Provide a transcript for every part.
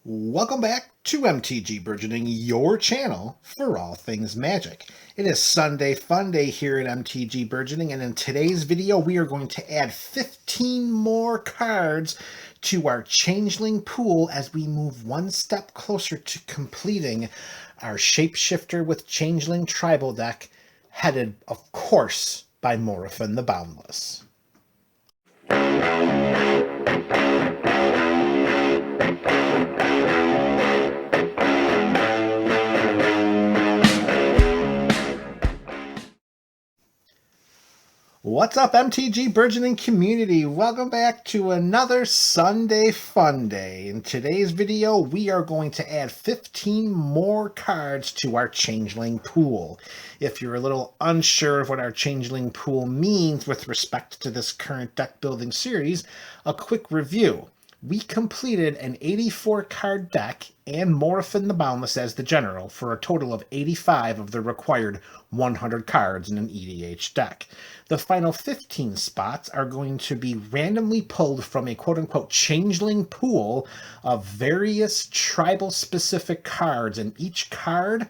Welcome back to MTG Burgeoning, your channel for all things Magic. It is Sunday Fun Day here at MTG Burgeoning, and in today's video we are going to add 15 more cards to our Changeling pool as we move one step closer to completing our Shapeshifter with Changeling tribal deck, headed, of course, by Morophon the Boundless. What's up, MTG Burgeoning community? Welcome back to another Sunday Fun Day. In today's video, we are going to add 15 more cards to our Changeling pool. If you're a little unsure of what our Changeling pool means with respect to this current deck building series, a quick review. We completed an 84 card deck and Morophon the Boundless as the general for a total of 85 of the required 100 cards in an EDH deck. The final 15 spots are going to be randomly pulled from a quote-unquote Changeling pool of various tribal-specific cards, and each card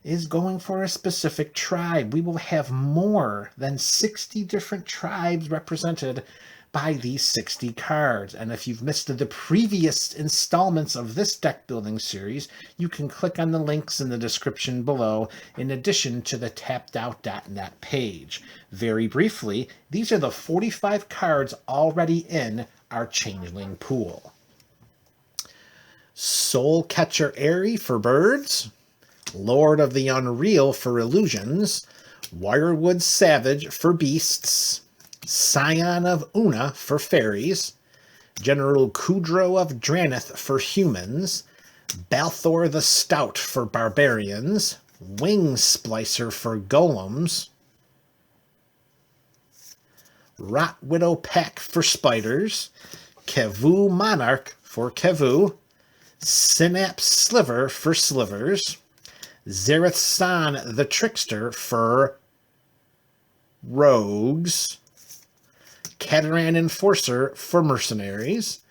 is going for a specific tribe. We will have more than 60 different tribes represented by these 60 cards. And if you've missed the previous installments of this deck building series, you can click on the links in the description below, in addition to the tappedout.net page. Very briefly, these are the 45 cards already in our Changeling pool. Soulcatcher Airy for birds, Lord of the Unreal for illusions, Wirewood Savage for beasts, Scion of Una for fairies, General Kudro of Draneth for humans, Balthor the Stout for barbarians, Wing Splicer for golems, Rot Widow Pack for spiders, Kevu Monarch for Kevu, Synapse Sliver for slivers, Zareth San the Trickster for rogues, Cataran Enforcer for mercenaries,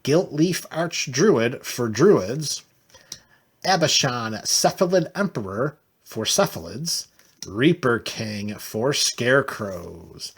Giltleaf Archdruid for druids, Abashan Cephalid Emperor for cephalids, Reaper King for scarecrows,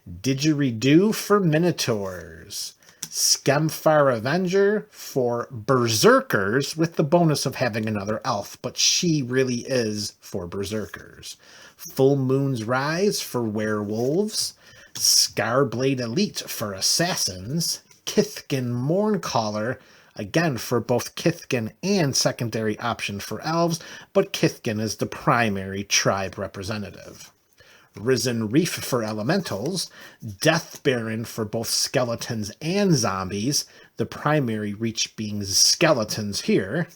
Didgeridoo for minotaurs, Skemfar Avenger for berserkers, with the bonus of having another elf, but she really is for berserkers, Full Moon's Rise for werewolves, Scarblade Elite for assassins, Kithkin Mourncaller, again for both Kithkin and secondary option for elves, but Kithkin is the primary tribe representative. Risen Reef for elementals, Death Baron for both skeletons and zombies, the primary reach being skeletons here.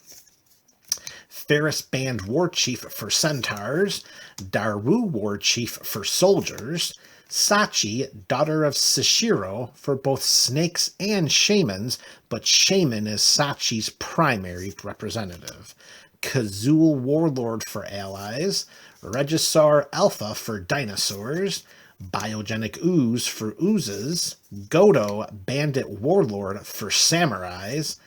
Ferris Band War Chief for centaurs, Daru War Chief for soldiers, Sachi, Daughter of Seshiro, for both snakes and shamans, but shaman is Sachi's primary representative. Kazul Warlord for allies, Regisar Alpha for dinosaurs, Biogenic Ooze for oozes, Godo Bandit Warlord for samurais,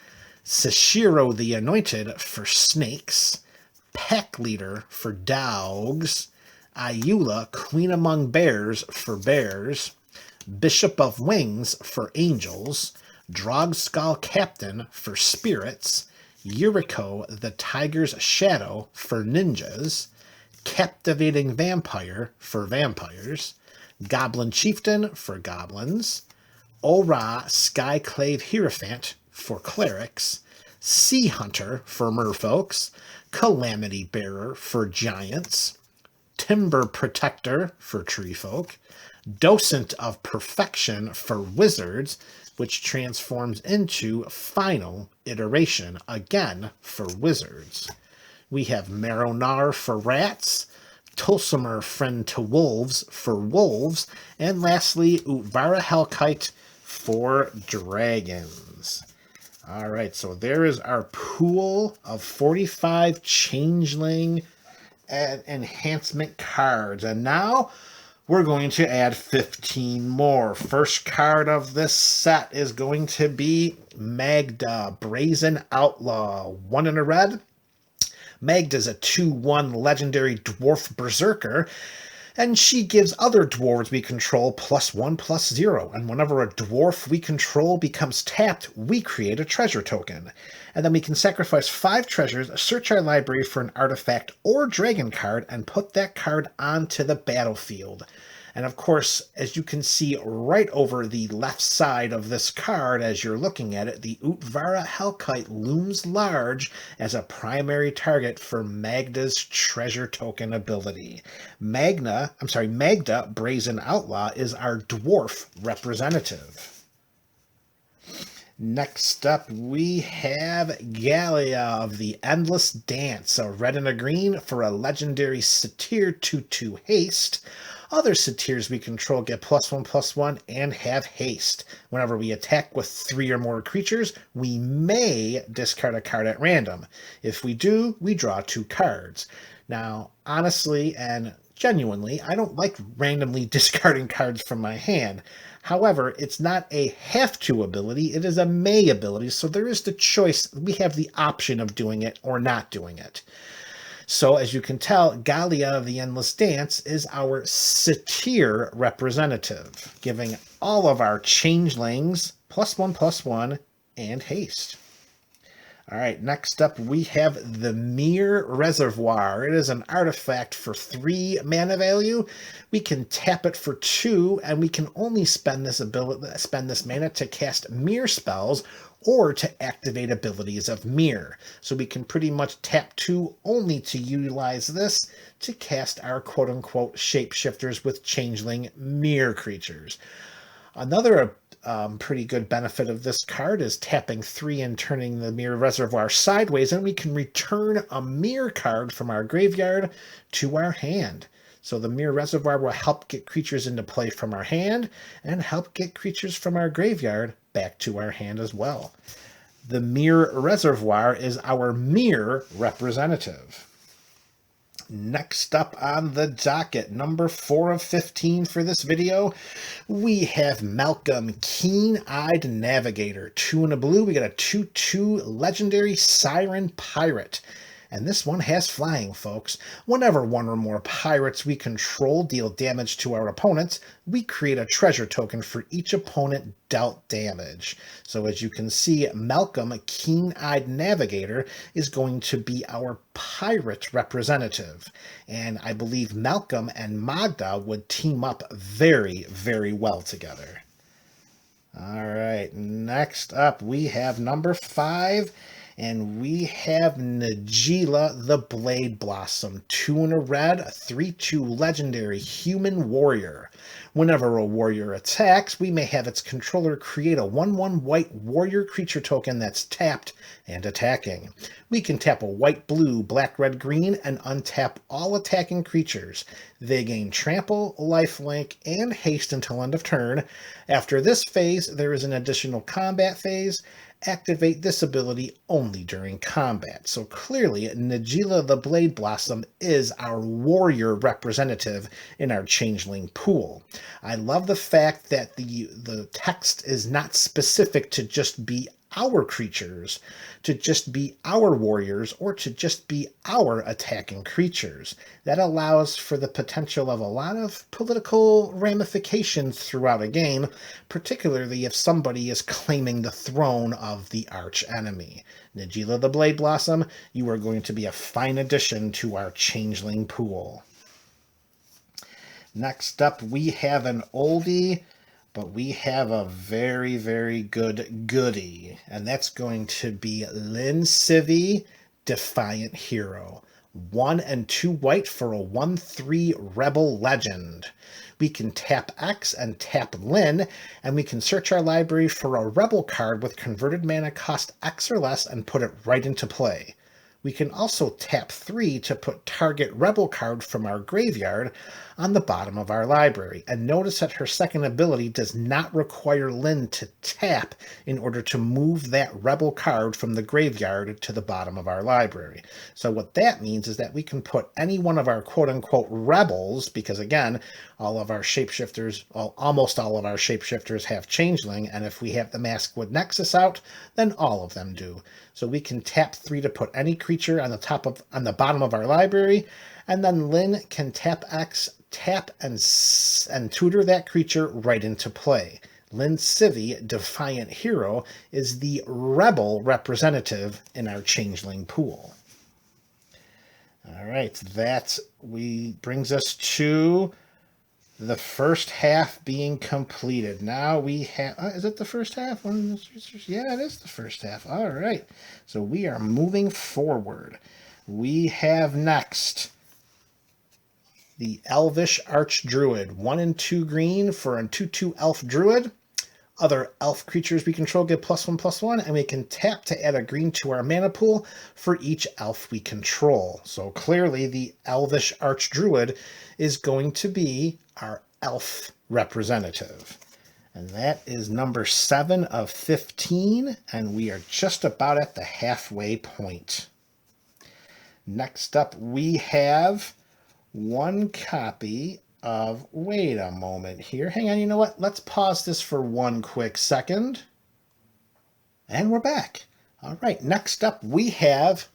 Seshiro the Anointed for snakes, Pack Leader for dogs, Ayula Queen Among Bears for bears, Bishop of Wings for angels, Drogskull Captain for spirits, Yuriko the Tiger's Shadow for ninjas, Captivating Vampire for vampires, Goblin Chieftain for goblins, Ora Skyclave Hierophant for clerics, Sea Hunter for merfolks, Calamity Bearer for giants, Timber Protector for treefolk, Docent of Perfection for wizards, which transforms into Final Iteration, again for wizards. We have Maronar for rats, Tulsimer Friend to Wolves for wolves, and lastly, Utvara Hellkite for dragons. All right, so there is our pool of 45 Changeling and enhancement cards. And now we're going to add 15 more. First card of this set is going to be Magda, Brazen Outlaw. 1 in a red. Magda's a 2/1 legendary dwarf berserker, and she gives other dwarves we control +1/+0. And whenever a dwarf we control becomes tapped, we create a treasure token. And then we can sacrifice 5 treasures, search our library for an artifact or dragon card, and put that card onto the battlefield. And of course, as you can see right over the left side of this card as you're looking at it, the Utvara Hellkite looms large as a primary target for Magda's treasure token ability. Magda, Brazen Outlaw, is our dwarf representative. Next up, we have Gallia of the Endless Dance, a red and a green for a legendary satyr 2/2 haste. Other satyrs we control get +1/+1 and have haste. Whenever we attack with 3 or more creatures, we may discard a card at random. If we do, we draw 2 cards. Now, honestly and genuinely, I don't like randomly discarding cards from my hand. However, it's not a have-to ability, it is a may ability, so there is the choice. We have the option of doing it or not doing it. So, as you can tell, Gallia of the Endless Dance is our satyr representative, giving all of our changelings +1/+1 and haste. All right, next up we have the Mere Reservoir. It is an artifact for 3 mana value. We can tap it for 2, and we can only spend this mana to cast mirror spells or to activate abilities of mirror. So we can pretty much tap 2 only to utilize this to cast our quote-unquote shapeshifters with changeling mirror creatures. Another pretty good benefit of this card is tapping 3 and turning the Mirror Reservoir sideways, and we can return a mirror card from our graveyard to our hand. So the Mirror Reservoir will help get creatures into play from our hand and help get creatures from our graveyard back to our hand as well. The Mirror Reservoir is our mirror representative. Next up on the docket, number 4 of 15 for this video, we have Malcolm, Keen-Eyed Navigator. 2 in a blue, we got a 2/2 legendary Siren Pirate. And this one has flying, folks. Whenever 1 or more pirates we control deal damage to our opponents, we create a treasure token for each opponent dealt damage. So as you can see, Malcolm, a Keen-Eyed Navigator, is going to be our pirate representative. And I believe Malcolm and Magda would team up very, very well together. All right, next up we have number 5. And we have Najeela the Blade Blossom. 2 in a red, a 3/2 legendary human warrior. Whenever a warrior attacks, we may have its controller create a 1/1 white warrior creature token that's tapped and attacking. We can tap a white, blue, black, red, green, and untap all attacking creatures. They gain trample, lifelink, and haste until end of turn. After this phase, there is an additional combat phase. Activate this ability only during combat. So clearly, Najeela the Blade Blossom is our warrior representative in our Changeling pool. I love the fact that the text is not specific to just be our creatures, to just be our warriors, or to just be our attacking creatures. That allows for the potential of a lot of political ramifications throughout a game, particularly if somebody is claiming the throne of the arch enemy. Najeela the Blade Blossom, you are going to be a fine addition to our Changeling pool. Next up, we have an oldie, but we have a very, very good goodie, and that's going to be Lynn Civvy, Defiant Hero. 1 and 2 white for a 1/3 Rebel Legend. We can tap X and tap Lynn, and we can search our library for a Rebel card with converted mana cost X or less and put it right into play. We can also tap 3 to put target rebel card from our graveyard on the bottom of our library. And notice that her second ability does not require Lynn to tap in order to move that rebel card from the graveyard to the bottom of our library. So what that means is that we can put any one of our quote-unquote rebels, because again, all of our shapeshifters, well, almost all of our shapeshifters have Changeling, and if we have the Maskwood Nexus out, then all of them do. So we can tap 3 to put any creature on the bottom of our library, and then Lynn can tap X, tap and tutor that creature right into play. Lynn Civvy, Defiant Hero, is the rebel representative in our Changeling pool. All right, that brings us to the first half being completed. Now we have, is it the first half? Yeah, it is the first half. All right. So we are moving forward. We have next the Elvish Archdruid. 1 and 2 green for a 2/2 elf druid. Other elf creatures we control get +1/+1, and we can tap to add a green to our mana pool for each elf we control. So clearly the Elvish Archdruid is going to be our elf representative. And that is number 7 of 15, and we are just about at the halfway point. Next up, we have one copy of, wait a moment here, hang on, you know what, let's pause this for one quick second, and we're back. All right, next up we have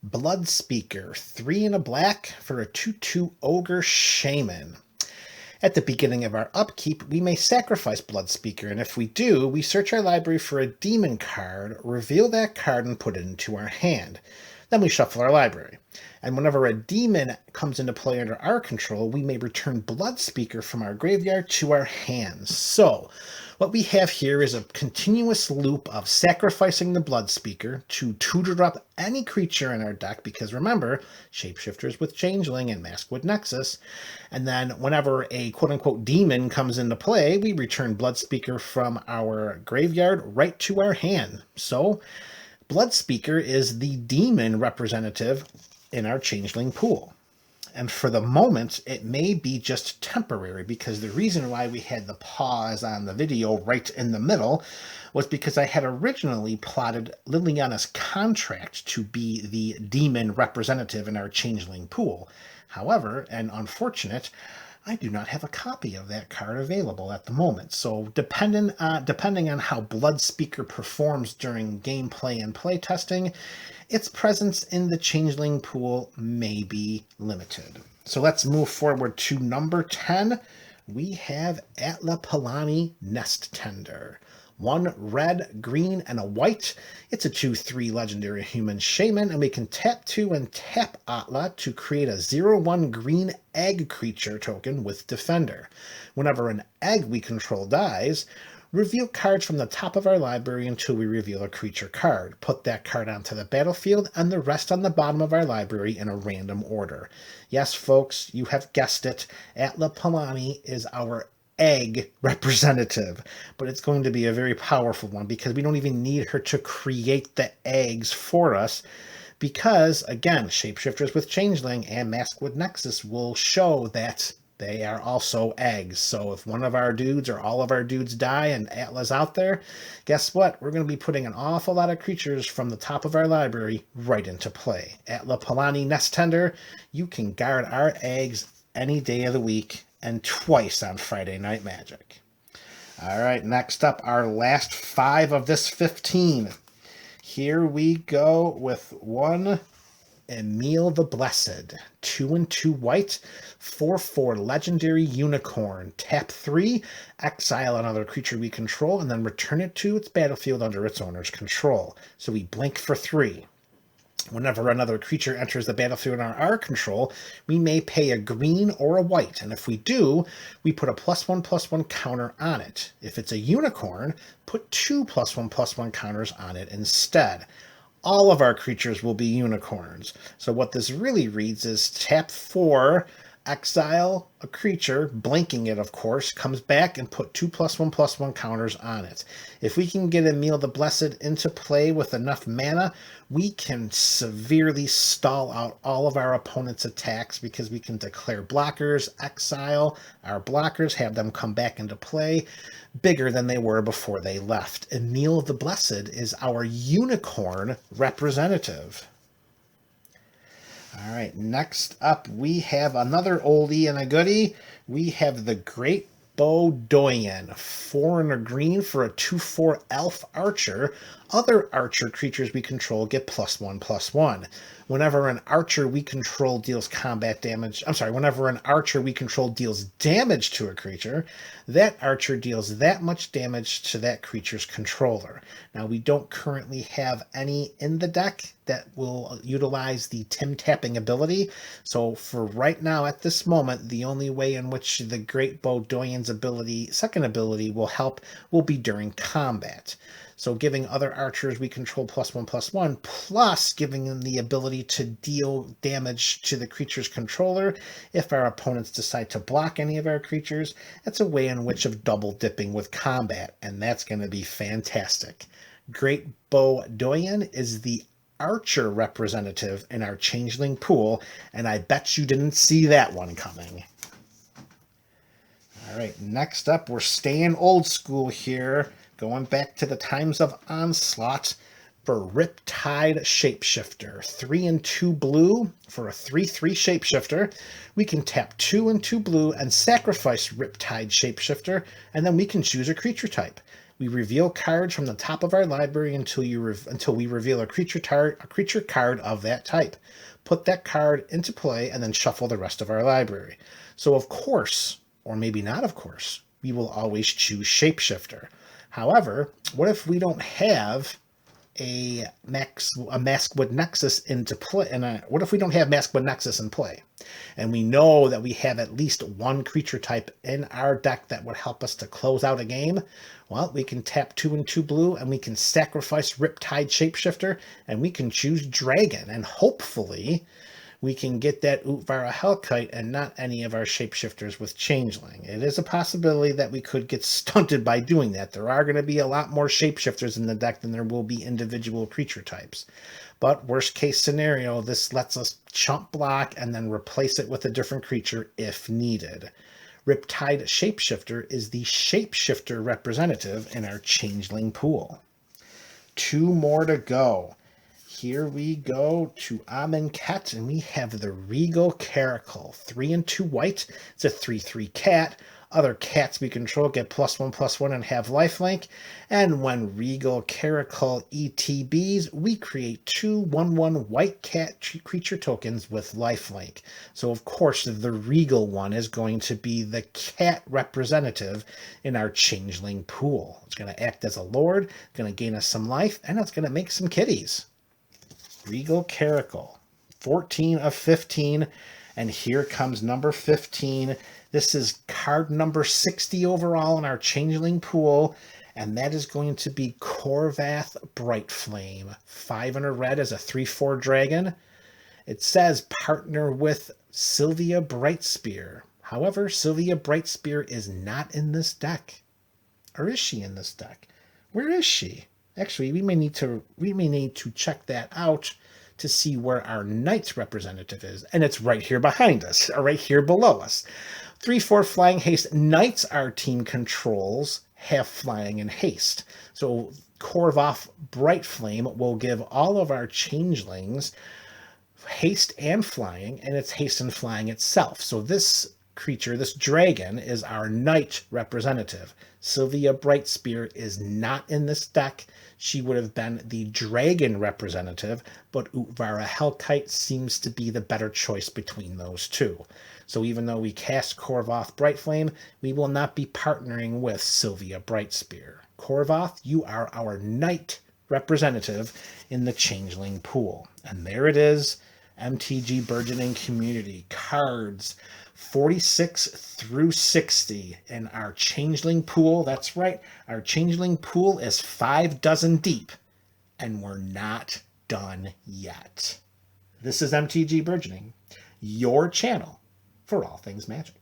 Bloodspeaker, 3 and a black for a 2/2 Ogre Shaman. At the beginning of our upkeep, we may sacrifice Bloodspeaker, and if we do, we search our library for a demon card, reveal that card, and put it into our hand. Then we shuffle our library. And whenever a demon comes into play under our control, we may return Bloodspeaker from our graveyard to our hands. So, what we have here is a continuous loop of sacrificing the Bloodspeaker to tutor up any creature in our deck, because remember, shapeshifters with Changeling and Maskwood Nexus. And then whenever a quote-unquote demon comes into play, we return Bloodspeaker from our graveyard right to our hand. So, Bloodspeaker is the demon representative in our Changeling pool. And for the moment, it may be just temporary, because the reason why we had the pause on the video right in the middle was because I had originally plotted Liliana's Contract to be the demon representative in our Changeling pool. However, and unfortunate, I do not have a copy of that card available at the moment. So depending on how Bloodspeaker performs during gameplay and playtesting, its presence in the Changeling pool may be limited. So let's move forward to number 10. We have Atla Palani Nest Tender. 1 red, green, and a white. It's a 2/3 legendary human shaman, and we can tap 2 and tap Atla to create a 0/1 green egg creature token with Defender. Whenever an egg we control dies, reveal cards from the top of our library until we reveal a creature card. Put that card onto the battlefield and the rest on the bottom of our library in a random order. Yes, folks, you have guessed it. Atla Palani is our egg representative, but it's going to be a very powerful one, because we don't even need her to create the eggs for us, because again, shapeshifters with Changeling and Maskwood Nexus will show that they are also eggs. So if one of our dudes or all of our dudes die and Atla's out there, guess what? We're going to be putting an awful lot of creatures from the top of our library right into play. Atla Palani Nest Tender, you can guard our eggs any day of the week, and twice on Friday Night Magic. All right, next up, our last 5 of this 15. Here we go with 1 Emil the Blessed. 2 and 2 white, 4/4 legendary unicorn. Tap 3, exile another creature we control, and then return it to its battlefield under its owner's control. So we blink for 3. Whenever another creature enters the battlefield under our control, we may pay a green or a white, and if we do, we put a +1/+1 counter on it. If it's a unicorn, put 2 +1/+1 counters on it instead. All of our creatures will be unicorns. So what this really reads is tap 4, exile a creature, blinking it, of course, comes back and put 2+1/+1 counters on it. If we can get Emil the Blessed into play with enough mana, we can severely stall out all of our opponent's attacks because we can declare blockers, exile our blockers, have them come back into play bigger than they were before they left. Emil the Blessed is our unicorn representative. All right, next up we have another oldie and a goodie. We have the Great Bodoyan, 4 and a green for a 2/4 elf archer. Other archer creatures we control get +1/+1. Whenever an archer we control deals whenever an archer we control deals damage to a creature, that archer deals that much damage to that creature's controller. Now, we don't currently have any in the deck that will utilize the Tim tapping ability, so for right now, at this moment, the only way in which the Great Bodoyan's second ability will help will be during combat. So giving other archers we control +1/+1, plus giving them the ability to deal damage to the creature's controller if our opponents decide to block any of our creatures. That's a way in which of double dipping with combat, and that's going to be fantastic. Great Bodoyan is the archer representative in our Changeling Pool, and I bet you didn't see that one coming. All right, next up, we're staying old school here. Going back to the times of Onslaught for Riptide Shapeshifter. 3 and 2 blue for a 3/3 Shapeshifter. We can tap 2 and 2 blue and sacrifice Riptide Shapeshifter, and then we can choose a creature type. We reveal cards from the top of our library until we reveal a creature card of that type. Put that card into play and then shuffle the rest of our library. So of course, or maybe not of course, we will always choose Shapeshifter. However, what if we don't have a Maskwood Nexus into play? What if we don't have Maskwood Nexus in play? And we know that we have at least one creature type in our deck that would help us to close out a game. Well, we can tap 2 and 2 blue, and we can sacrifice Riptide Shapeshifter, and we can choose Dragon. And hopefully, we can get that Utvara Hellkite and not any of our shapeshifters with Changeling. It is a possibility that we could get stunted by doing that. There are going to be a lot more shapeshifters in the deck than there will be individual creature types. But worst case scenario, this lets us chump block and then replace it with a different creature if needed. Riptide Shapeshifter is the shapeshifter representative in our Changeling Pool. 2 more to go. Here we go to Amonkhet, and we have the Regal Caracal. 3 and 2 white. It's a 3/3 cat. Other cats we control get +1/+1 and have lifelink. And when Regal Caracal ETBs, we create 2 1/1 white cat creature tokens with lifelink. So of course the Regal one is going to be the cat representative in our Changeling Pool. It's going to act as a lord, going to gain us some life, and it's going to make some kitties. Regal Caracal, 14 of 15, and here comes number 15. This is card number 60 overall in our Changeling Pool, and that is going to be Korvath Brightflame. 5 and a red as a 3/4 dragon. It says partner with Sylvia Brightspear. However, Sylvia Brightspear is not in this deck. Or is she in this deck? Where is she? Actually, we may need to check that out to see where our Knight's representative is. And it's right here behind us, or right here below us. 3/4 flying haste. Knights our team controls have flying and haste. So Korvath Brightflame will give all of our changelings haste and flying, and it's haste and flying itself. So this creature, this dragon, is our Knight representative. Sylvia Brightspear is not in this deck. She would have been the dragon representative, but Utvara Hellkite seems to be the better choice between those two. So even though we cast Korvath Brightflame, we will not be partnering with Sylvia Brightspear. Korvath, you are our Knight representative in the Changeling Pool. And there it is, MTG Burgeoning Community. Cards 46 through 60 in our Changeling Pool. That's right, our Changeling Pool is 5 dozen deep, and we're not done yet. This is MTG Burgeoning, your channel for all things magic.